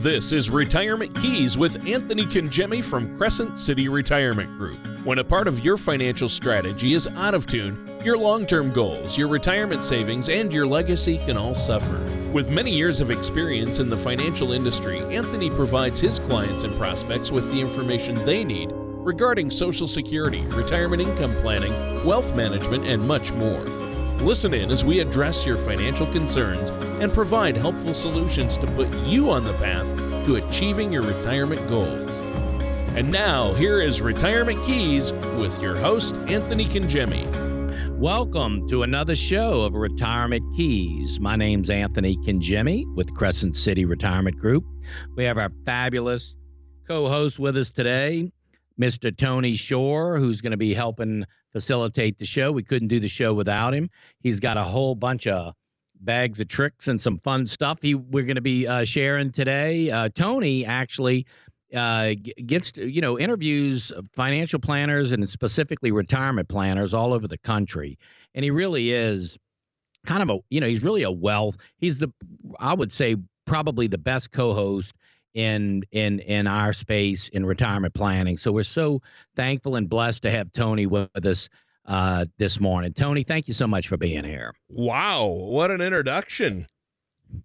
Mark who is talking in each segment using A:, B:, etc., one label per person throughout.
A: This is Retirement Keys with Anthony Congemi from Crescent City Retirement Group. When a part of your financial strategy is out of tune, your long-term goals, your retirement savings, and your legacy can all suffer. With many years of experience in the financial industry, Anthony provides his clients and prospects with the information they need regarding Social Security, retirement income planning, wealth management, and much more. Listen in as we address your financial concerns and provide helpful solutions to put you on the path to achieving your retirement goals. And now, here is Retirement Keys with your host, Anthony Congemi.
B: Welcome to another show of Retirement Keys. My name's Anthony Congemi with Crescent City Retirement Group. We have our fabulous co-host with us today, Mr. Tony Shore, who's going to be helping facilitate the show. We couldn't do the show without him. He's got a whole bunch of bags of tricks and some fun stuff we're going to be sharing today. Tony actually gets to, interviews financial planners and specifically retirement planners all over the country. And he really is kind of he's really a wealth. He's I would say, probably the best co-host in our space in retirement planning. So we're so thankful and blessed to have Tony with us this morning. Tony, thank you so much for being here.
A: Wow, what an introduction.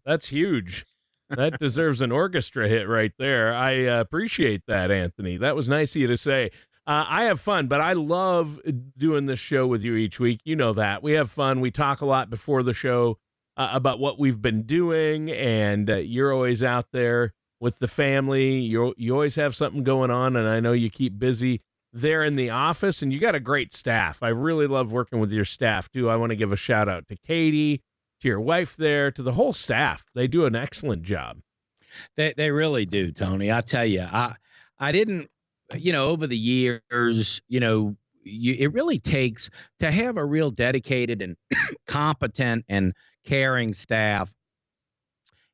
A: That's huge. That deserves an orchestra hit right there. I appreciate that, Anthony. That was nice of you to say. I have fun, but I love doing this show with you each week. You know that. We have fun. We talk a lot before the show about what we've been doing, and you're always out there with the family. You always have something going on, and I know you keep busy there in the office, and you got a great staff. I really love working with your staff, too. I want to give a shout-out to Katie, to your wife there, to the whole staff. They do an excellent job.
B: They really do, Tony. I tell you, I didn't, over the years, it really takes to have a real dedicated and competent and caring staff.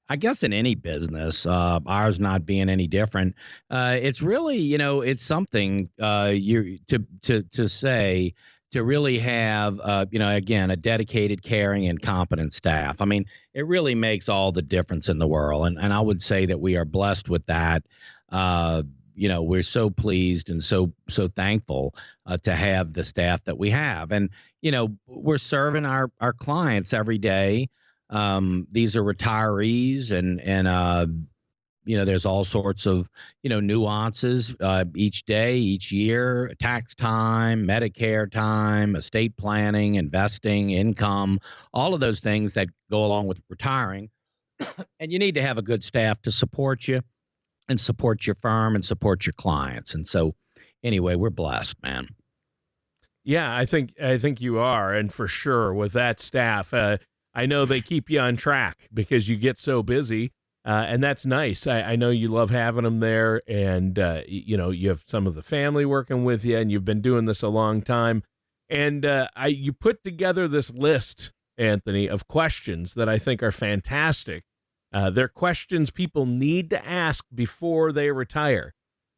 B: I guess in any business, ours not being any different, it's really, it's something to say to really have, again, a dedicated, caring, and competent staff. I mean, it really makes all the difference in the world, and I would say that we are blessed with that. We're so pleased and so thankful to have the staff that we have, and we're serving our clients every day. These are retirees and there's all sorts of, nuances each day, each year, tax time, Medicare time, estate planning, investing, income, all of those things that go along with retiring. And you need to have a good staff to support you and support your firm and support your clients. And so anyway, we're blessed, man.
A: Yeah, I think you are. And for sure with that staff, I know they keep you on track because you get so busy, and that's nice. I know you love having them there, and, you have some of the family working with you, and you've been doing this a long time. And you put together this list, Anthony, of questions that I think are fantastic. They're questions people need to ask before they retire.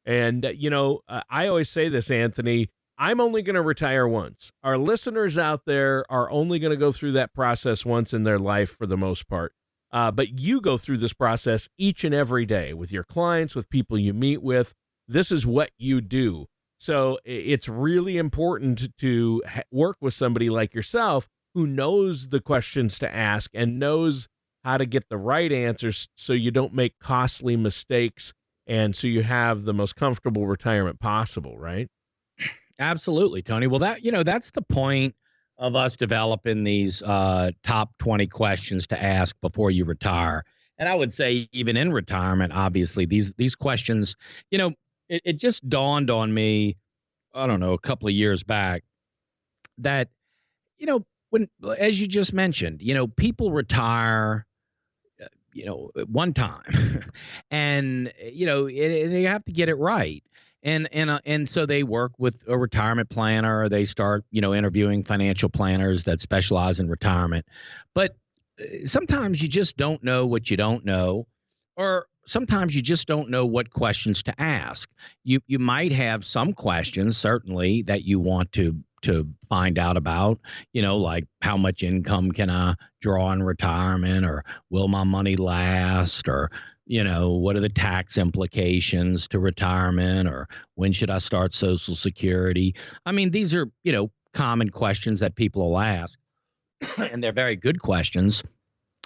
A: And, I always say this, Anthony, I'm only going to retire once. Our listeners out there are only going to go through that process once in their life for the most part. But you go through this process each and every day with your clients, with people you meet with. This is what you do. So it's really important to work with somebody like yourself who knows the questions to ask and knows how to get the right answers so you don't make costly mistakes and so you have the most comfortable retirement possible, right?
B: Absolutely, Tony. Well, that's the point of us developing these top 20 questions to ask before you retire. And I would say even in retirement, obviously, these questions, it just dawned on me, I don't know, a couple of years back that, when, as you just mentioned, people retire, one time and, they have to get it right. And so they work with a retirement planner, or they start, interviewing financial planners that specialize in retirement. But sometimes you just don't know what you don't know, or sometimes you just don't know what questions to ask. You might have some questions, certainly, that you want to find out about, like how much income can I draw in retirement, or will my money last, or what are the tax implications to retirement, or when should I start Social Security? I mean, these are, common questions that people will ask, and they're very good questions.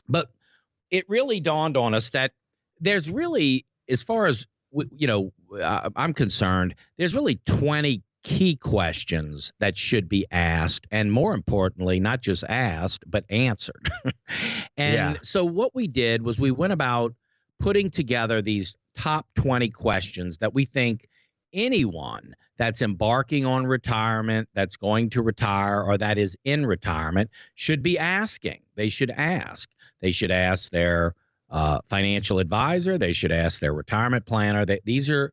B: But it really dawned on us that there's really, as far as I'm concerned, there's really 20 key questions that should be asked, and more importantly, not just asked but answered. And so what we did was we went about putting together these top 20 questions that we think anyone that's embarking on retirement, that's going to retire, or that is in retirement should be asking. They should ask. They should ask their financial advisor. They should ask their retirement planner. These are,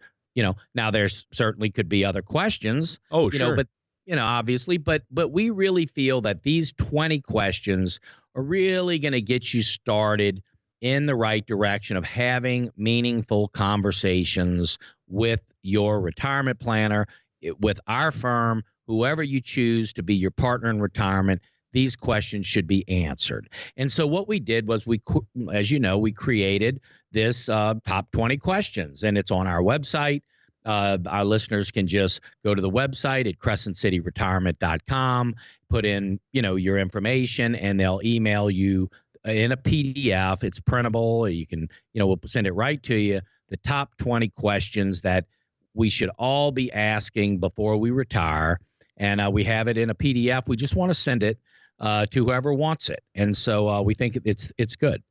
B: now there's certainly could be other questions.
A: Oh, sure.
B: But, obviously, but we really feel that these 20 questions are really going to get you started in the right direction of having meaningful conversations with your retirement planner, with our firm, whoever you choose to be your partner in retirement. These questions should be answered. And so what we did was we created this top 20 questions, and it's on our website. Our listeners can just go to the website at crescentcityretirement.com, put in, your information, and they'll email you in a PDF. It's printable. You can, we'll send it right to you. The top 20 questions that we should all be asking before we retire. And we have it in a PDF. We just want to send it to whoever wants it. And so we think it's good.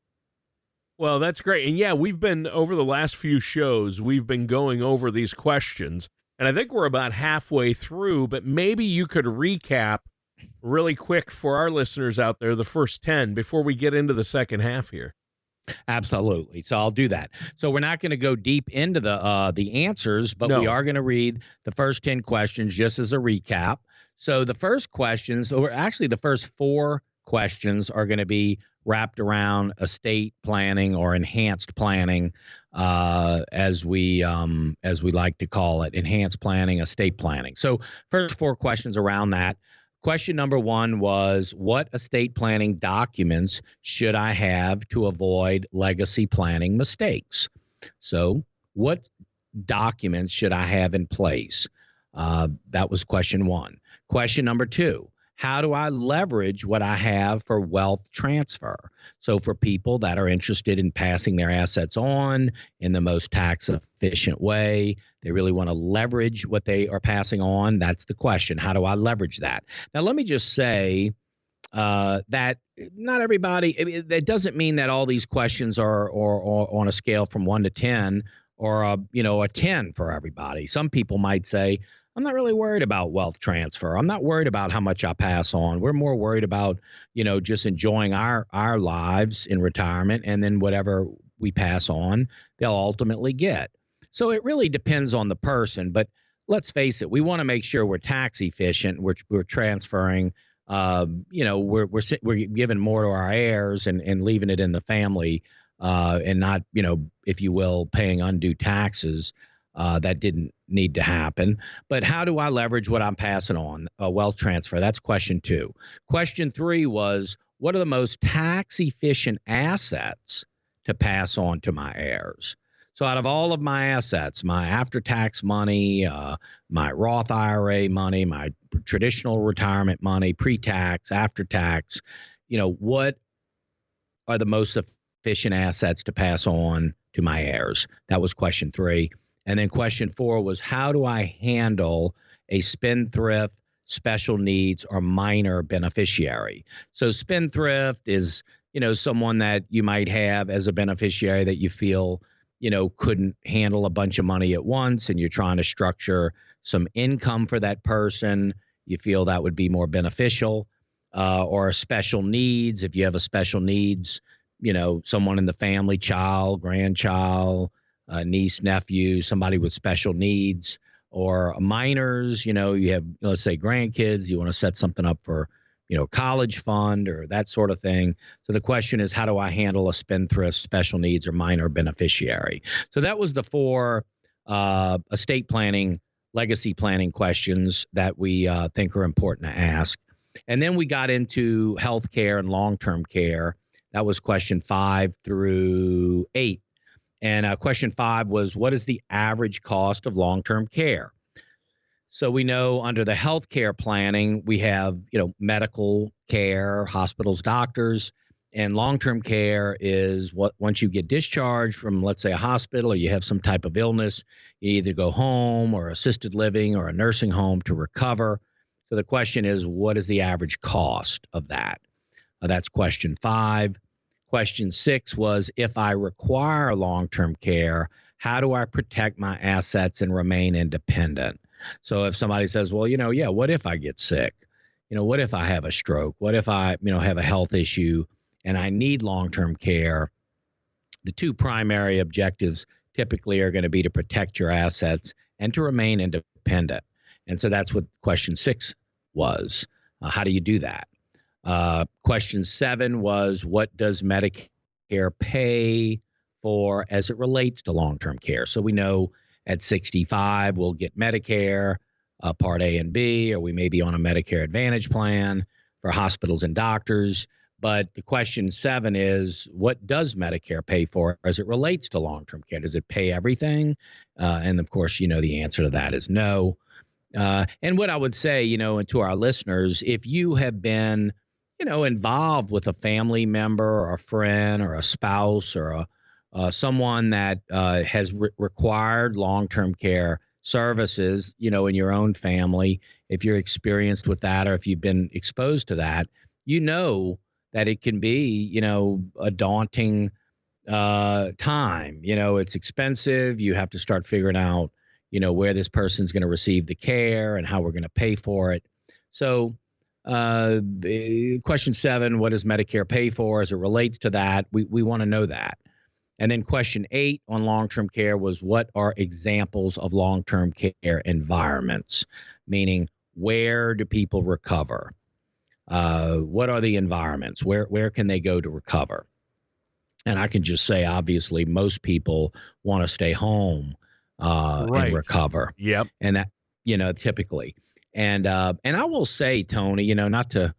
A: Well, that's great. And yeah, we've been, over the last few shows, we've been going over these questions. And I think we're about halfway through, but maybe you could recap really quick for our listeners out there the first 10 before we get into the second half here.
B: Absolutely. So I'll do that. So we're not going to go deep into the answers, but we are going to read the first 10 questions just as a recap. So the first questions, or actually the first 4 questions, are going to be wrapped around estate planning or enhanced planning, as we like to call it, enhanced planning, estate planning. So first 4 questions around that. Question number 1 was, what estate planning documents should I have to avoid legacy planning mistakes? So what documents should I have in place? That was question 1. Question number 2, how do I leverage what I have for wealth transfer? So for people that are interested in passing their assets on in the most tax efficient way, they really want to leverage what they are passing on. That's the question. How do I leverage that? Now, let me just say that not everybody, that doesn't mean that all these questions are on a scale from 1 to 10 or a 10 for everybody. Some people might say, I'm not really worried about wealth transfer. I'm not worried about how much I pass on. We're more worried about, just enjoying our lives in retirement, and then whatever we pass on, they'll ultimately get. So it really depends on the person. But let's face it, we want to make sure we're tax efficient. We're transferring. We're giving more to our heirs and leaving it in the family, and not, if you will, paying undue taxes. That didn't need to happen. But how do I leverage what I'm passing on? Wealth transfer. That's question 2. Question 3 was, what are the most tax efficient assets to pass on to my heirs? So out of all of my assets, my after-tax money, my Roth IRA money, my traditional retirement money, pre-tax, after-tax, what are the most efficient assets to pass on to my heirs? That was question 3. And then question 4 was, how do I handle a spendthrift, special needs, or minor beneficiary? So spendthrift is, someone that you might have as a beneficiary that you feel, couldn't handle a bunch of money at once, and you're trying to structure some income for that person. You feel that would be more beneficial. Or special needs, if you have a special needs, someone in the family, child, grandchild, niece, nephew, somebody with special needs, or minors, you have, let's say, grandkids, you want to set something up for, college fund or that sort of thing. So the question is, how do I handle a spendthrift, special needs, or minor beneficiary? So that was the 4 estate planning, legacy planning questions that we think are important to ask. And then we got into healthcare and long-term care. That was question 5 through 8. And question 5 was, what is the average cost of long-term care? So we know under the healthcare planning, we have, medical care, hospitals, doctors, and long-term care is what once you get discharged from, let's say, a hospital or you have some type of illness, you either go home or assisted living or a nursing home to recover. So the question is, what is the average cost of that? That's question 5. Question 6 was, if I require long-term care, how do I protect my assets and remain independent? So if somebody says, well, yeah, what if I get sick? What if I have a stroke? What if I, have a health issue and I need long-term care? The two primary objectives typically are going to be to protect your assets and to remain independent. And so that's what question 6 was. How do you do that? Question 7 was, what does Medicare pay for as it relates to long-term care? So we know at 65, we'll get Medicare, Part A and B, or we may be on a Medicare Advantage plan for hospitals and doctors. But the question 7 is, what does Medicare pay for as it relates to long-term care? Does it pay everything? And of course, the answer to that is no. And what I would say, and to our listeners, if you have been, involved with a family member or a friend or a spouse or someone that has required long-term care services, in your own family, if you're experienced with that or if you've been exposed to that, that it can be, a daunting time. It's expensive. You have to start figuring out, where this person's going to receive the care and how we're going to pay for it. So question 7, what does Medicare pay for as it relates to that? We want to know that. And then question 8 on long-term care was, what are examples of long-term care environments? Meaning, where do people recover? What are the environments? Where can they go to recover? And I can just say, obviously, most people want to stay home
A: Right.
B: and recover.
A: Yep.
B: And that, typically. And I will say, Tony, not to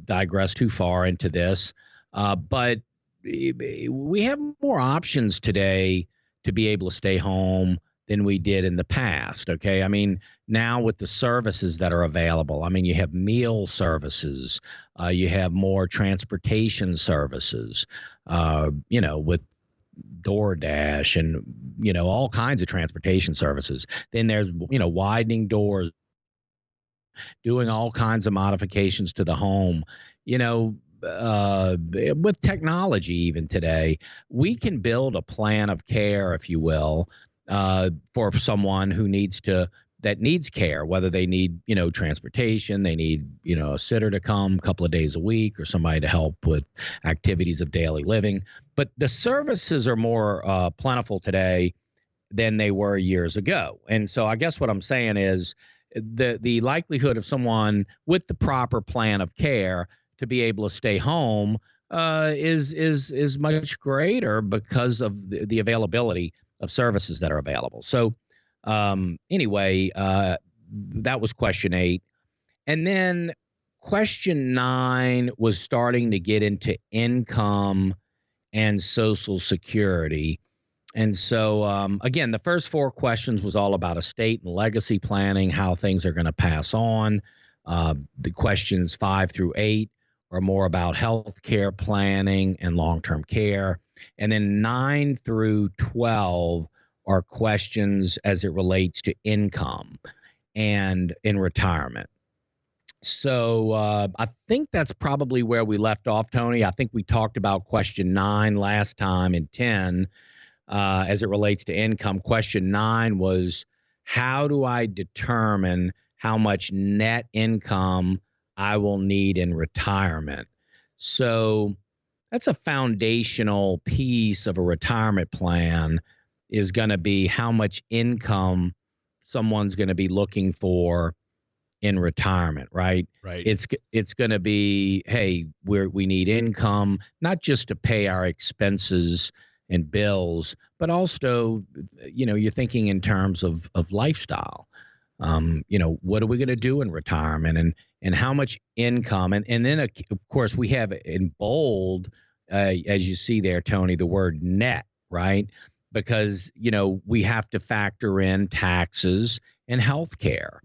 B: digress too far into this, but we have more options today to be able to stay home than we did in the past. Okay. I mean, now with the services that are available, you have meal services, you have more transportation services, with DoorDash and, all kinds of transportation services. Then there's, widening doors, doing all kinds of modifications to the home, with technology. Even today, we can build a plan of care, if you will, for someone who needs care, whether they need, transportation, they need, a sitter to come a couple of days a week or somebody to help with activities of daily living. But the services are more plentiful today than they were years ago. And so I guess what I'm saying is the likelihood of someone with the proper plan of care to be able to stay home is much greater because of the availability of services that are available. So anyway, that was question 8. And then question 9 was starting to get into income and Social Security. And so, again, the first 4 questions was all about estate and legacy planning, how things are going to pass on. The questions 5 through 8 are more about health care planning and long-term care. And then 9 through 12 are questions as it relates to income and in retirement. So I think that's probably where we left off, Tony. I think we talked about question 9 last time in 10 as it relates to income. Question 9 was, how do I determine how much net income I will need in retirement? So that's a foundational piece of a retirement plan, is going to be how much income someone's going to be looking for in retirement, right?
A: Right.
B: It's going to be, hey, we need income, not just to pay our expenses and bills, but also, you're thinking in terms of lifestyle. What are we going to do in retirement, and how much income? And then, of course, we have in bold, as you see there, Tony, the word net. right? Because, we have to factor in taxes and health care.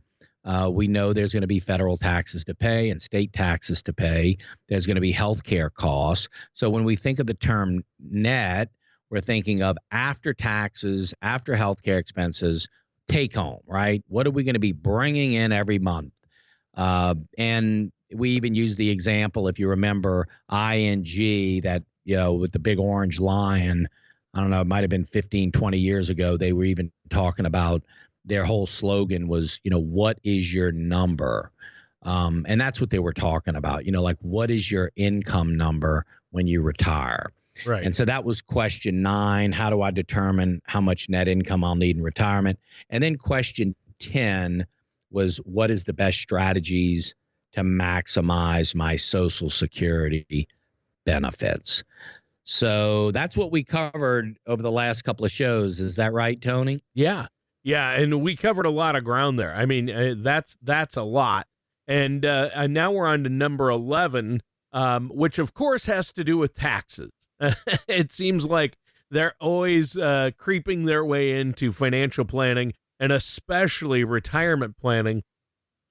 B: We know there's going to be federal taxes to pay and state taxes to pay. There's going to be health care costs. So when we think of the term net, we're thinking of after taxes, after health care expenses, take home, right? What are we going to be bringing in every month? And we even use the example, if you remember, ING, that, with the big orange lion. I don't know, it might have been 15, 20 years ago. They were even talking about their whole slogan was, what is your number? And that's what they were talking about, like, what is your income number when you retire?
A: Right.
B: And so that was question 9. How do I determine how much net income I'll need in retirement? And then question 10 was, what is the best strategies to maximize my Social Security benefits? So that's what we covered over the last couple of shows. Is that right, Tony?
A: Yeah. Yeah. And we covered a lot of ground there. I mean, that's a lot. And now we're on to number 11, which of course has to do with taxes. It seems like they're always creeping their way into financial planning and especially retirement planning.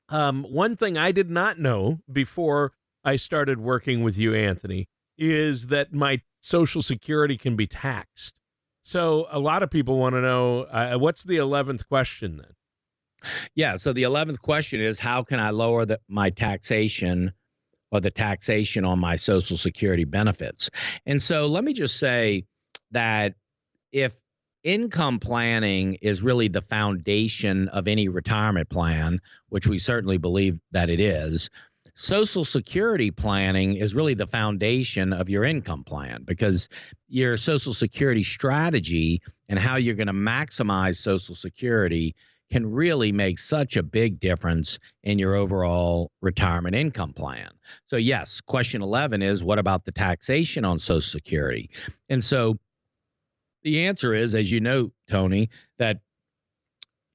A: One thing I did not know before I started working with you, Anthony, is that my Social Security can be taxed. So a lot of people want to know, what's the 11th question then?
B: Yeah. So the 11th question is, how can I lower my taxation or the taxation on my Social Security benefits? And so let me just say that if income planning is really the foundation of any retirement plan, which we certainly believe that it is, Social Security planning is really the foundation of your income plan, because your Social Security strategy and how you're going to maximize Social Security can really make such a big difference in your overall retirement income plan. So yes, question 11 is, what about the taxation on Social Security? And so the answer is, as you know, Tony, that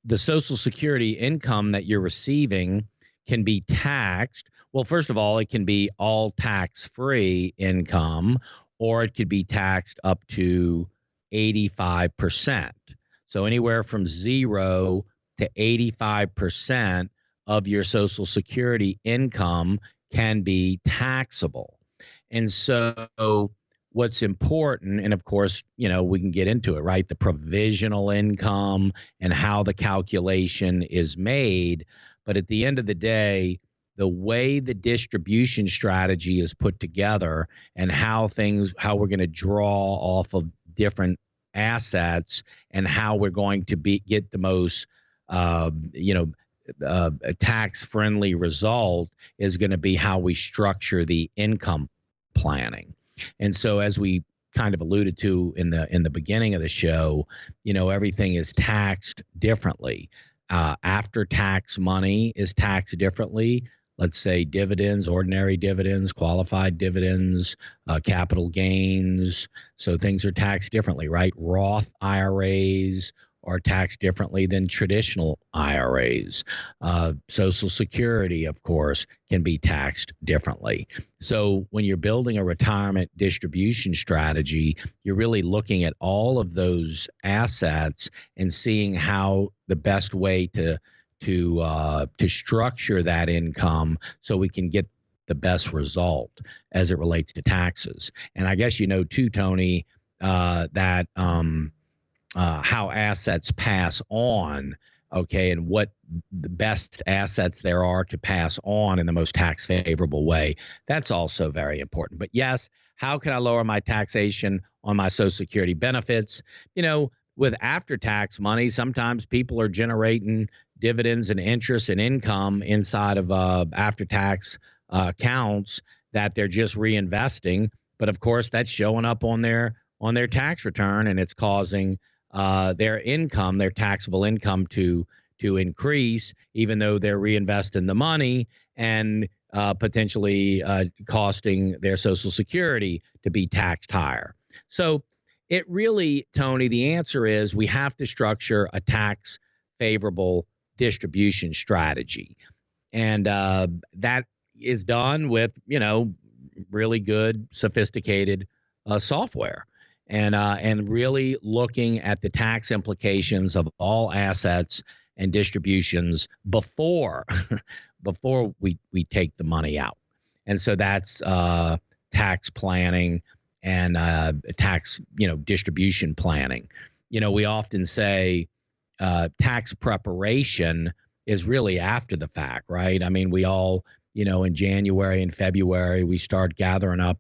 B: the Social Security income that you're receiving can be taxed. Well, first of all, it can be all tax-free income, or it could be taxed up to 85%. So anywhere from 0 to 85% of your Social Security income can be taxable. And so what's important, and of course, we can get into it, right? The provisional income and how the calculation is made. But at the end of the day, the way the distribution strategy is put together and how we're going to draw off of different assets and how we're going to get the most a tax-friendly result is going to be how we structure the income planning. And so, as we kind of alluded to in the beginning of the show, everything is taxed differently. After-tax money is taxed differently. Let's say dividends, ordinary dividends, qualified dividends, capital gains. So things are taxed differently, right? Roth IRAs are taxed differently than traditional IRAs. Social Security, of course, can be taxed differently. So when you're building a retirement distribution strategy, you're really looking at all of those assets and seeing how the best way to structure that income so we can get the best result as it relates to taxes. And I guess too, Tony, that how assets pass on, okay, and what the best assets there are to pass on in the most tax favorable way. That's also very important. But yes, how can I lower my taxation on my Social Security benefits? With after-tax money, sometimes people are generating dividends and interest and income inside of after-tax accounts that they're just reinvesting. But of course, that's showing up on their tax return, and it's causing their income, their taxable income, to increase, even though they're reinvesting the money and potentially costing their Social Security to be taxed higher. So it really, Tony, the answer is we have to structure a tax favorable distribution strategy. And that is done with, really good, sophisticated software. and really looking at the tax implications of all assets and distributions before before we take the money out. And so that's tax planning and tax distribution planning. We often say tax preparation is really after the fact, right? I mean, we all, in January and February, we start gathering up,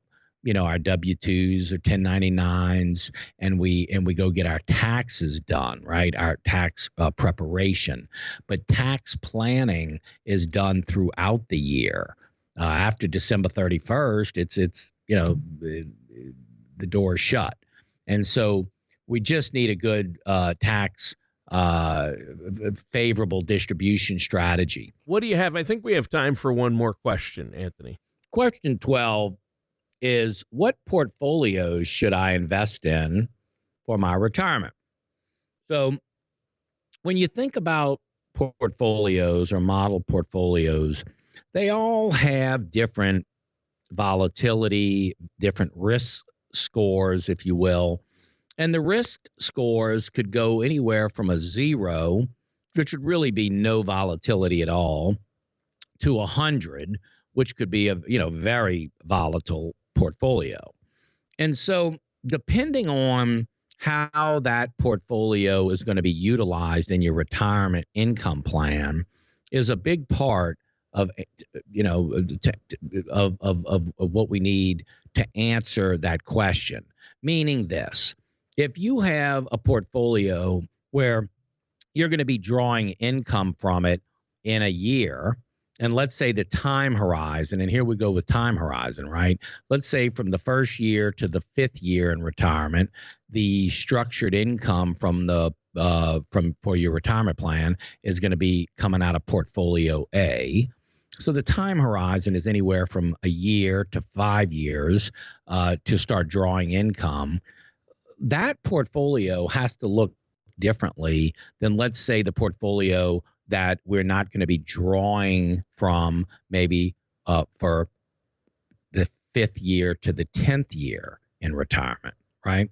B: our W-2s or 1099s, and we go get our taxes done, right? Our tax preparation. But tax planning is done throughout the year. After December 31st, it's the door is shut. And so we just need a good tax favorable distribution strategy.
A: What do you have? I think we have time for one more question, Anthony.
B: Question 12 is, what portfolios should I invest in for my retirement? So when you think about portfolios or model portfolios, they all have different volatility, different risk scores, if you will. And the risk scores could go anywhere from a 0, which would really be no volatility at all, to 100, which could be a very volatile portfolio. And so depending on how that portfolio is going to be utilized in your retirement income plan is a big part of what we need to answer that question. Meaning this: if you have a portfolio where you're going to be drawing income from it in a year, and let's say the time horizon, and here we go with time horizon, right? Let's say from the first year to the 5th year in retirement, the structured income from for your retirement plan is going to be coming out of portfolio A. So the time horizon is anywhere from a year to 5 years to start drawing income. That portfolio has to look differently than, let's say, the portfolio that we're not going to be drawing from maybe for the 5th year to the 10th year in retirement, right?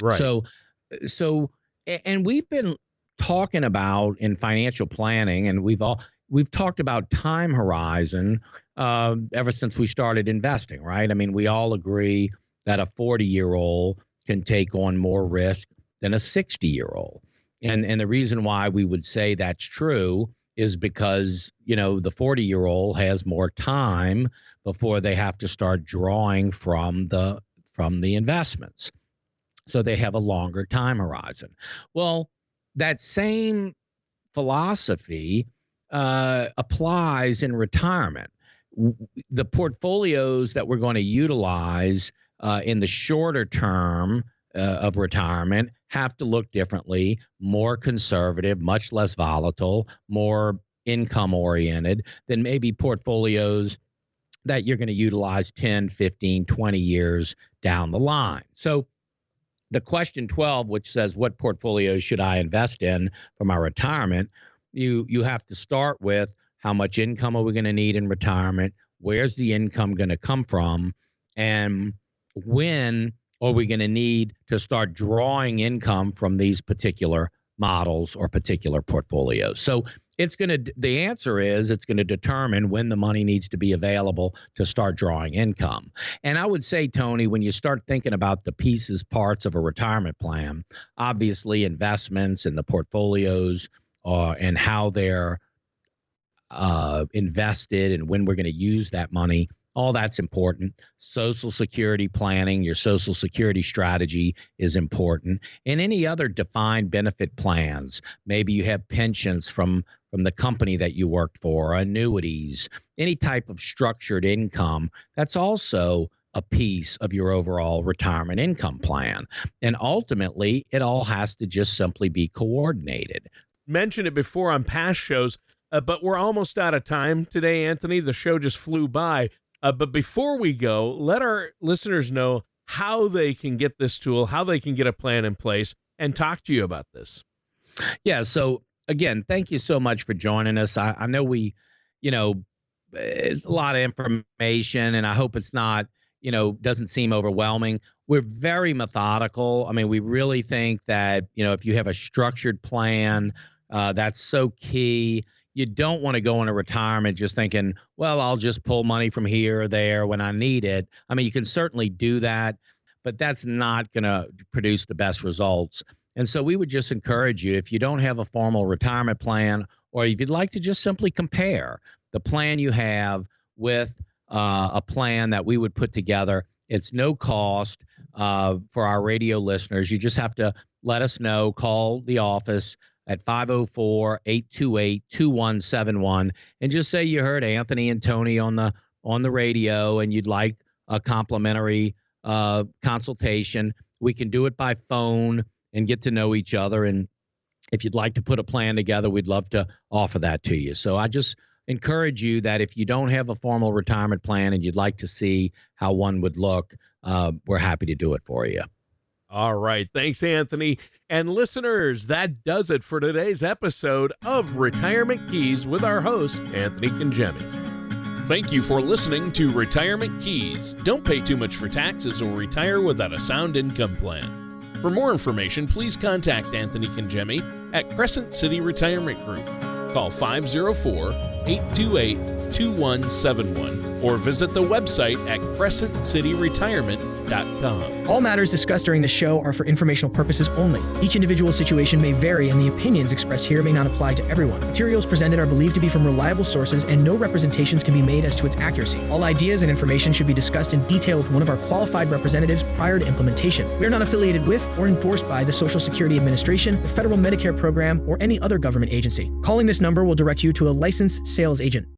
A: Right.
B: So, and we've been talking about in financial planning, and we've talked about time horizon ever since we started investing, right? I mean, we all agree that a 40-year-old can take on more risk than a 60-year-old. And the reason why we would say that's true is because, the 40-year-old has more time before they have to start drawing from the investments. So they have a longer time horizon. Well, that same philosophy applies in retirement. The portfolios that we're going to utilize in the shorter term of retirement have to look differently, more conservative, much less volatile, more income oriented than maybe portfolios that you're going to utilize 10, 15, 20 years down the line. So the question 12, which says, what portfolios should I invest in for my retirement? You have to start with, how much income are we going to need in retirement? Where's the income going to come from? And when are we going to need to start drawing income from these particular models or particular portfolios? So the answer is it's going to determine when the money needs to be available to start drawing income. And I would say, Tony, when you start thinking about the pieces, parts of a retirement plan, obviously investments and the portfolios and how they're invested and when we're going to use that money, all that's important. Social Security planning, your Social Security strategy is important. And any other defined benefit plans. Maybe you have pensions from the company that you worked for, annuities, any type of structured income. That's also a piece of your overall retirement income plan. And ultimately, it all has to just simply be coordinated.
A: Mentioned it before on past shows, but we're almost out of time today, Anthony. The show just flew by. But before we go, let our listeners know how they can get this tool, how they can get a plan in place, and talk to you about this.
B: Yeah. So again, thank you so much for joining us. I know it's a lot of information, and I hope it's not, doesn't seem overwhelming. We're very methodical. I mean, we really think that, if you have a structured plan, that's so key. You don't want to go into retirement just thinking, well, I'll just pull money from here or there when I need it. I mean, you can certainly do that, but that's not going to produce the best results. And so we would just encourage you, if you don't have a formal retirement plan, or if you'd like to just simply compare the plan you have with a plan that we would put together, it's no cost for our radio listeners. You just have to let us know, call the office at 504-828-2171, and just say you heard Anthony and Tony on the radio and you'd like a complimentary consultation. We can do it by phone and get to know each other. And if you'd like to put a plan together, we'd love to offer that to you. So I just encourage you that if you don't have a formal retirement plan and you'd like to see how one would look, we're happy to do it for you.
A: All right. Thanks, Anthony. And listeners, that does it for today's episode of Retirement Keys with our host, Anthony Congemi. Thank you for listening to Retirement Keys. Don't pay too much for taxes or retire without a sound income plan. For more information, please contact Anthony Congemi at Crescent City Retirement Group. Call 504-828-2171 or visit the website at crescentcityretirement.com.
C: All matters discussed during the show are for informational purposes only. Each individual situation may vary, and the opinions expressed here may not apply to everyone. Materials presented are believed to be from reliable sources, and no representations can be made as to its accuracy. All ideas and information should be discussed in detail with one of our qualified representatives prior to implementation. We are not affiliated with or endorsed by the Social Security Administration, the Federal Medicare Program, or any other government agency. Calling this number will direct you to a licensed sales agent.